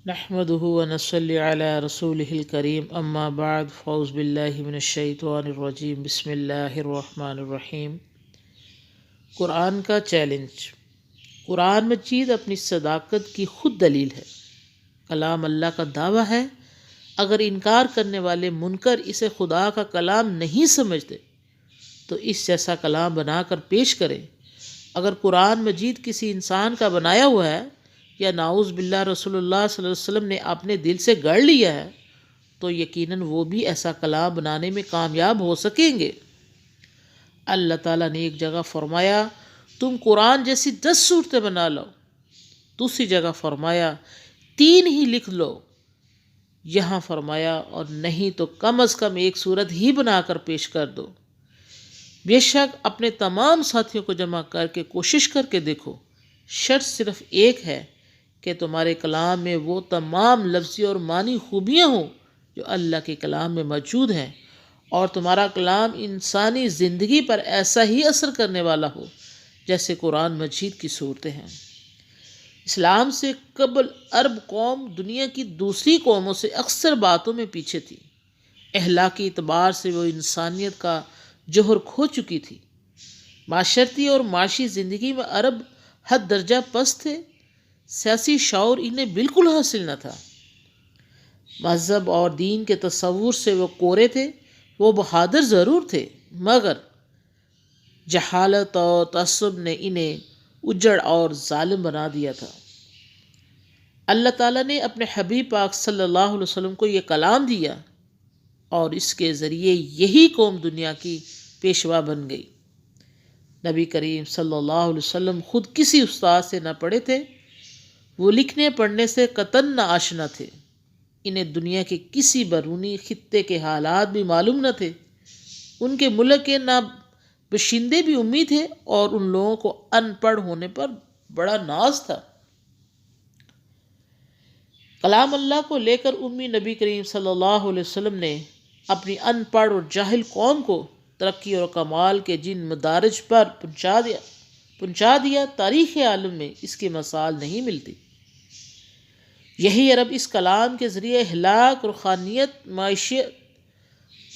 نحمده ونصلي على رسوله الكريم اما بعد فاعوذ باللہ من الشیطان الرجیم بسم اللہ الرحمن الرحیم۔ قرآن کا چیلنج۔ قرآن مجید اپنی صداقت کی خود دلیل ہے، کلام اللہ کا دعویٰ ہے۔ اگر انکار کرنے والے منکر اسے خدا کا کلام نہیں سمجھتے تو اس جیسا کلام بنا کر پیش کریں۔ اگر قرآن مجید کسی انسان کا بنایا ہوا ہے یا نعوذ باللہ رسول اللہ صلی اللہ علیہ وسلم نے اپنے دل سے گڑھ لیا ہے تو یقیناً وہ بھی ایسا کلام بنانے میں کامیاب ہو سکیں گے۔ اللہ تعالیٰ نے ایک جگہ فرمایا تم قرآن جیسی 10 صورتیں بنا لو، دوسری جگہ فرمایا 3 ہی لکھ لو، یہاں فرمایا اور نہیں تو کم از کم 1 صورت ہی بنا کر پیش کر دو۔ بے شک اپنے تمام ساتھیوں کو جمع کر کے کوشش کر کے دیکھو، شرط صرف ایک ہے کہ تمہارے کلام میں وہ تمام لفظی اور معنی خوبیاں ہوں جو اللہ کے کلام میں موجود ہیں، اور تمہارا کلام انسانی زندگی پر ایسا ہی اثر کرنے والا ہو جیسے قرآن مجید کی صورتیں ہیں۔ اسلام سے قبل عرب قوم دنیا کی دوسری قوموں سے اکثر باتوں میں پیچھے تھی۔ اخلاقی اعتبار سے وہ انسانیت کا جوہر کھو چکی تھی۔ معاشرتی اور معاشی زندگی میں عرب حد درجہ پست تھے، سیاسی شعور انہیں بالکل حاصل نہ تھا۔ مذہب اور دین کے تصور سے وہ کورے تھے۔ وہ بہادر ضرور تھے مگر جہالت اور تعصب نے انہیں اجڑ اور ظالم بنا دیا تھا۔ اللہ تعالیٰ نے اپنے حبیب پاک صلی اللہ علیہ وسلم کو یہ کلام دیا اور اس کے ذریعے یہی قوم دنیا کی پیشوا بن گئی۔ نبی کریم صلی اللہ علیہ وسلم خود کسی استاد سے نہ پڑھے تھے، وہ لکھنے پڑھنے سے قطعاً نہ آشنا تھے۔ انہیں دنیا کے کسی بیرونی خطے کے حالات بھی معلوم نہ تھے۔ ان کے ملک کے نہ باشندے بھی امی تھے اور ان لوگوں کو ان پڑھ ہونے پر بڑا ناز تھا۔ کلام اللہ کو لے کر امی نبی کریم صلی اللہ علیہ وسلم نے اپنی ان پڑھ اور جاہل قوم کو ترقی اور کمال کے جن مدارج پر پہنچا دیا، تاریخ عالم میں اس کی مثال نہیں ملتی۔ یہی عرب اس کلام کے ذریعے اخلاق، روحانیت،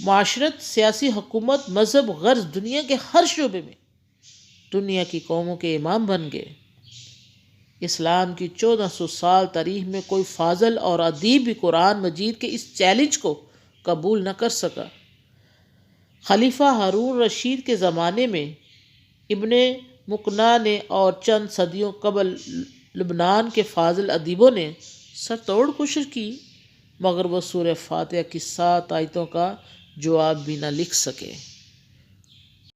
معاشرت، سیاسی، حکومت، مذہب، غرض دنیا کے ہر شعبے میں دنیا کی قوموں کے امام بن گئے۔ اسلام کی 1400 سال تاریخ میں کوئی فاضل اور ادیب بھی قرآن مجید کے اس چیلنج کو قبول نہ کر سکا۔ خلیفہ ہارون رشید کے زمانے میں ابن مقنع نے اور چند صدیوں قبل لبنان کے فاضل ادیبوں نے سر توڑ کوشش کی مگر وہ سورہ فاتحہ کی 7 آیتوں کا جواب بھی نہ لکھ سکے۔